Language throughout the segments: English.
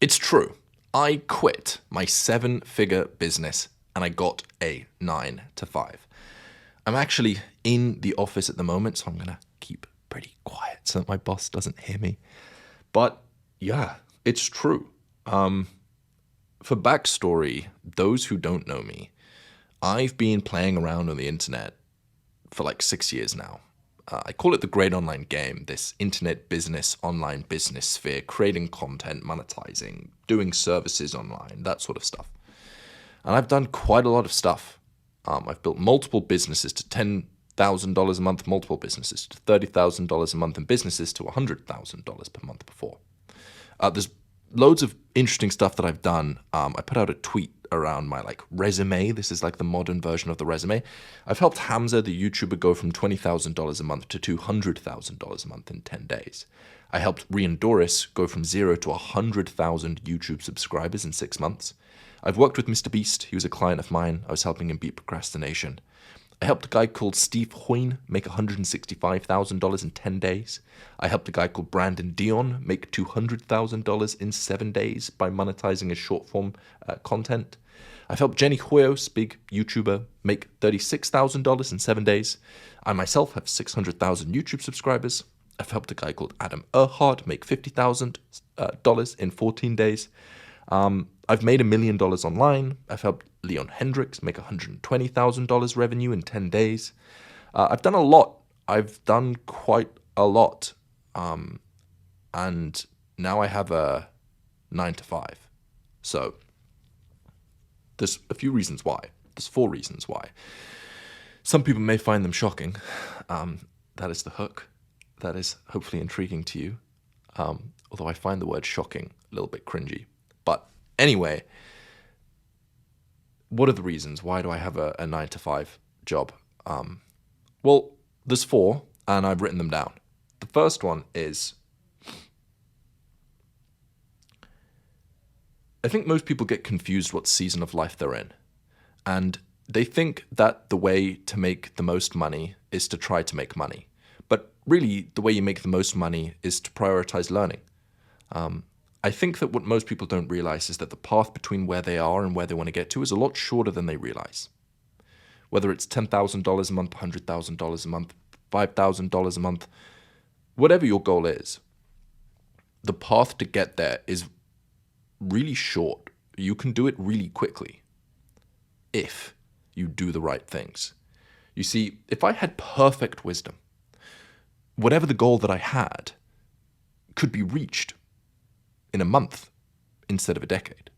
It's true. I quit my 7-figure business and I got a 9 to 5. I'm actually in the office at the moment, so I'm going to keep pretty quiet so that my boss doesn't hear me. But yeah, it's true. For backstory, those who don't know me, I've been playing around on the internet for like 6 years now. I call it the great online game, this internet business, online business sphere, creating content, monetizing, doing services online, that sort of stuff. And I've done quite a lot of stuff. I've built multiple businesses to $10,000 a month, multiple businesses to $30,000 a month, and businesses to $100,000 per month before. There's loads of interesting stuff that I've done. I put out a tweet around my resume. This is like the modern version of the resume. I've helped Hamza, the YouTuber, go from $20,000 a month to $200,000 a month in 10 days. I helped Rian Doris go from 0 to 100,000 YouTube subscribers in 6 months. I've worked with MrBeast. He was a client of mine. I was helping him beat procrastination. I helped a guy called Steve Hoyne make $165,000 in 10 days. I helped a guy called Brandon Dion make $200,000 in 7 days by monetizing his short-form content. I've helped Jenny Hoyos, big YouTuber, make $36,000 in 7 days. I myself have 600,000 YouTube subscribers. I've helped a guy called Adam Erhard make $50,000 in 14 days. I've made $1 million online. I've helped Leon Hendricks make $120,000 revenue in 10 days. I've done a lot. I've done quite a lot. And now I have a 9 to 5. So there's a few reasons why. There's 4 reasons why. Some people may find them shocking. That is the hook. That is hopefully intriguing to you. Although I find the word shocking a little bit cringy. But anyway, what are the reasons? Why do I have a 9 to 5 job? Well, there's 4, and I've written them down. The first one is, I think most people get confused what season of life they're in. And they think that the way to make the most money is to try to make money. But really, the way you make the most money is to prioritize learning. I think that what most people don't realize is that the path between where they are and where they want to get to is a lot shorter than they realize. Whether it's $10,000 a month, $100,000 a month, $5,000 a month, whatever your goal is, the path to get there is really short. You can do it really quickly if you do the right things. You see, if I had perfect wisdom, whatever the goal that I had could be reached in a month instead of a decade.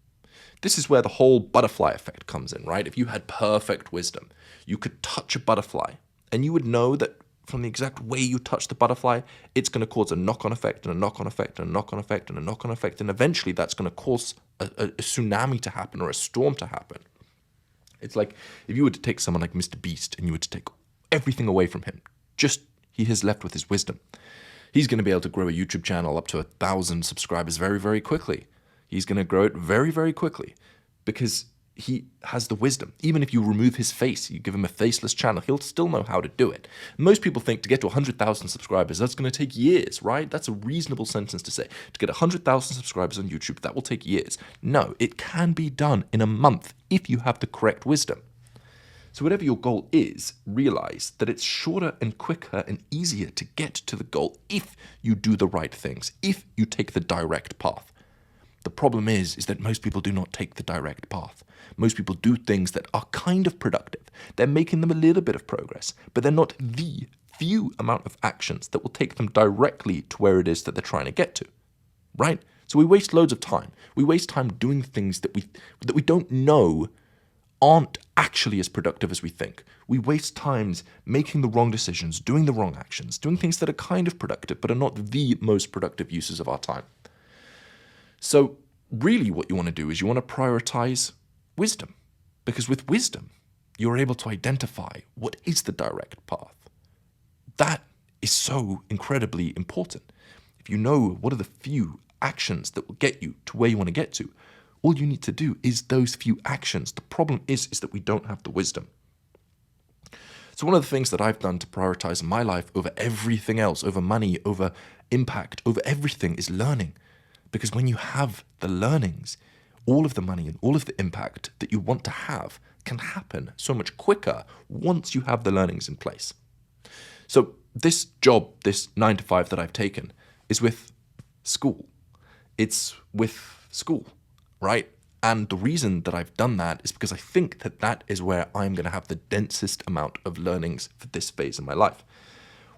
This is where the whole butterfly effect comes in, right? If you had perfect wisdom, you could touch a butterfly and you would know that from the exact way you touch the butterfly, it's going to cause a knock-on effect and a knock-on effect and a knock-on effect and a knock-on effect. And eventually that's going to cause a tsunami to happen or a storm to happen. It's like if you were to take someone like MrBeast and you were to take everything away from him, just he is left with his wisdom. He's going to be able to grow a YouTube channel up to 1,000 subscribers very, very quickly. He's going to grow it very, very quickly because he has the wisdom. Even if you remove his face, you give him a faceless channel, he'll still know how to do it. Most people think to get to 100,000 subscribers, that's going to take years, right? That's a reasonable sentence to say. To get 100,000 subscribers on YouTube, that will take years. No, it can be done in a month if you have the correct wisdom. So whatever your goal is, realize that it's shorter and quicker and easier to get to the goal if you do the right things, if you take the direct path. The problem is that most people do not take the direct path. Most people do things that are kind of productive. They're making them a little bit of progress, but they're not the few amount of actions that will take them directly to where it is that they're trying to get to, right? So we waste loads of time. We waste time doing things that we don't know aren't actually as productive as we think. We waste times making the wrong decisions, doing the wrong actions, doing things that are kind of productive but are not the most productive uses of our time. So really what you want to do is you want to prioritize wisdom, because with wisdom, you're able to identify what is the direct path. That is so incredibly important. If you know what are the few actions that will get you to where you want to get to, all you need to do is those few actions. The problem is that we don't have the wisdom. So one of the things that I've done to prioritize my life over everything else, over money, over impact, over everything, is learning. Because when you have the learnings, all of the money and all of the impact that you want to have can happen so much quicker once you have the learnings in place. So this job, this 9 to 5 that I've taken, is with Skool. It's with Skool, right? And the reason that I've done that is because I think that that is where I'm going to have the densest amount of learnings for this phase in my life.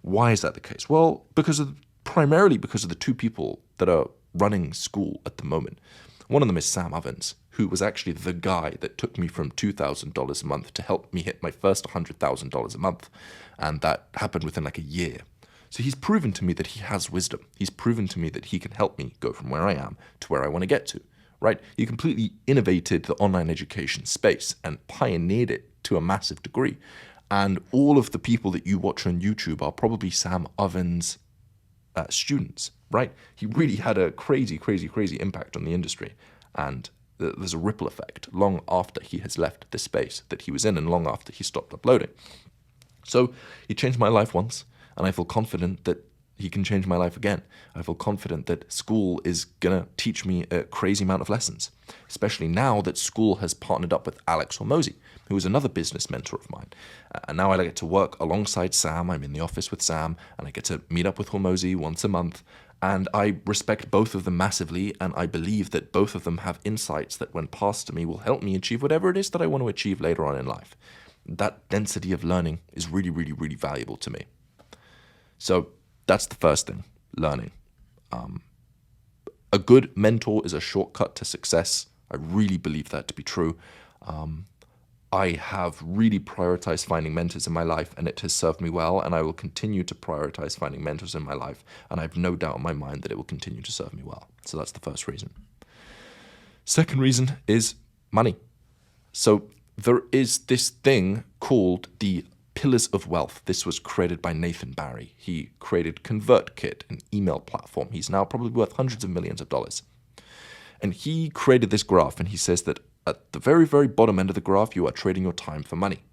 Why is that the case? Well, primarily because of the two people that are running Skool at the moment. One of them is Sam Ovens, who was actually the guy that took me from $2,000 a month to help me hit my first $100,000 a month. And that happened within like a year. So he's proven to me that he has wisdom. He's proven to me that he can help me go from where I am to where I want to get to, right? He completely innovated the online education space and pioneered it to a massive degree. And all of the people that you watch on YouTube are probably Sam Ovens' students, right? He really had a crazy, crazy, crazy impact on the industry. And there's a ripple effect long after he has left the space that he was in and long after he stopped uploading. So he changed my life once, and I feel confident that he can change my life again. I feel confident that Skool is going to teach me a crazy amount of lessons, especially now that Skool has partnered up with Alex Hormozi, who is another business mentor of mine. And now I get to work alongside Sam. I'm in the office with Sam, and I get to meet up with Hormozi once a month. And I respect both of them massively, and I believe that both of them have insights that, when passed to me, will help me achieve whatever it is that I want to achieve later on in life. That density of learning is really, really, really valuable to me. So that's the first thing, learning. A good mentor is a shortcut to success. I really believe that to be true. I have really prioritized finding mentors in my life, and it has served me well, and I will continue to prioritize finding mentors in my life, and I have no doubt in my mind that it will continue to serve me well. So that's the first reason. Second reason is money. So there is this thing called the Pillars of Wealth. This was created by Nathan Barry. He created ConvertKit, an email platform. He's now probably worth hundreds of millions of dollars. And he created this graph, and he says that at the very, very bottom end of the graph, you are trading your time for money.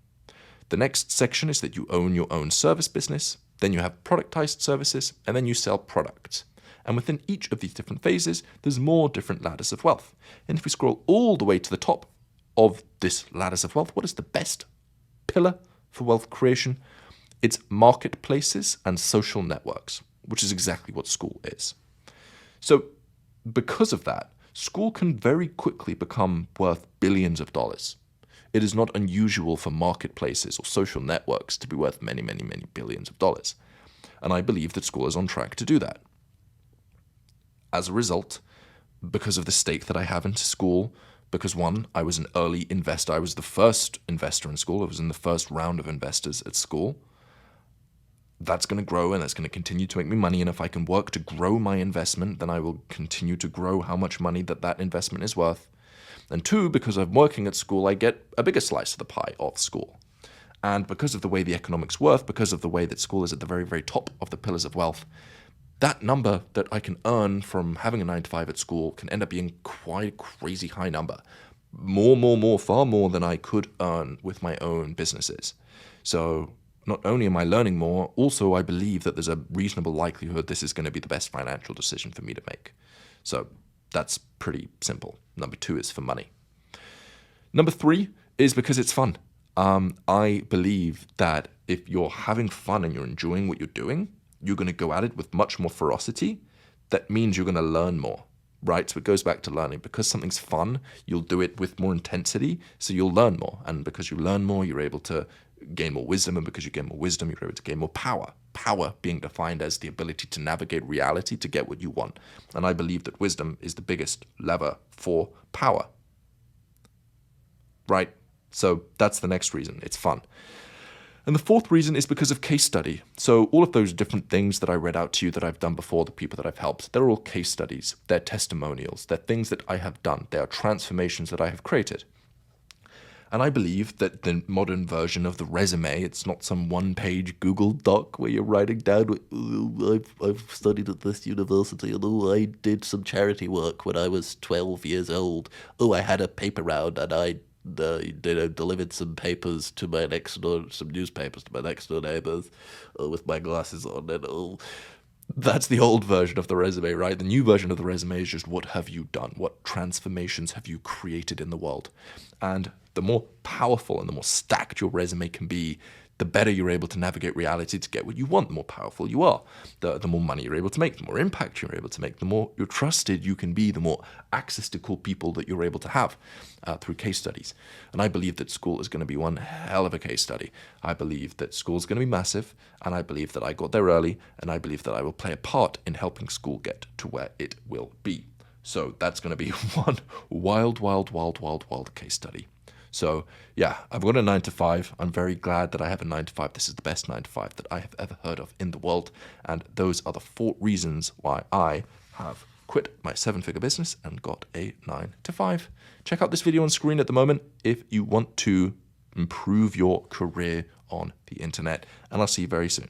The next section is that you own your own service business. Then you have productized services, and then you sell products. And within each of these different phases, there's more different ladders of wealth. And if we scroll all the way to the top of this ladders of wealth, what is the best pillar for wealth creation? It's marketplaces and social networks, which is exactly what Skool is. So because of that, Skool can very quickly become worth billions of dollars. It is not unusual for marketplaces or social networks to be worth many, many, many billions of dollars. And I believe that Skool is on track to do that. As a result, because of the stake that I have into Skool, because one, I was an early investor. I was the first investor in Skool. I was in the first round of investors at Skool. That's going to grow, and that's going to continue to make me money. And if I can work to grow my investment, then I will continue to grow how much money that investment is worth. And two, because I'm working at Skool, I get a bigger slice of the pie of Skool. And because of the way the economics work, because of the way that Skool is at the very, very top of the pillars of wealth, that number that I can earn from having a 9 to 5 at Skool can end up being quite a crazy high number. Far more than I could earn with my own businesses. So not only am I learning more, also I believe that there's a reasonable likelihood this is going to be the best financial decision for me to make. So that's pretty simple. Number 2 is for money. Number 3 is because it's fun. I believe that if you're having fun and you're enjoying what you're doing, you're going to go at it with much more ferocity. That means you're going to learn more, right? So it goes back to learning. Because something's fun, you'll do it with more intensity, so you'll learn more. And because you learn more, you're able to gain more wisdom, and because you gain more wisdom, you're able to gain more power. Power being defined as the ability to navigate reality to get what you want. And I believe that wisdom is the biggest lever for power, right? So that's the next reason. It's fun. And the fourth reason is because of case study. So all of those different things that I read out to you that I've done before, the people that I've helped, they're all case studies. They're testimonials. They're things that I have done. They are transformations that I have created. And I believe that the modern version of the resume, it's not some one-page Google Doc where you're writing down, I've studied at this university, and I did some charity work when I was 12 years old. I had a paper round, and I delivered some papers to some newspapers to my next door neighbors with my glasses on. And That's the old version of the resume, right? The new version of the resume is just what have you done? What transformations have you created in the world? And the more powerful and the more stacked your resume can be, the better you're able to navigate reality to get what you want. The more powerful you are, the more money you're able to make, the more impact you're able to make, the more you're trusted you can be, the more access to cool people that you're able to have through case studies. And I believe that Skool is going to be one hell of a case study. I believe that Skool is going to be massive, and I believe that I got there early, and I believe that I will play a part in helping Skool get to where it will be. So that's going to be one wild case study. So yeah, I've got a 9-to-5. I'm very glad that I have a 9-to-5. This is the best 9-to-5 that I have ever heard of in the world. And those are the 4 reasons why I have quit my 7-figure business and got a 9-to-5. Check out this video on screen at the moment if you want to improve your career on the internet. And I'll see you very soon.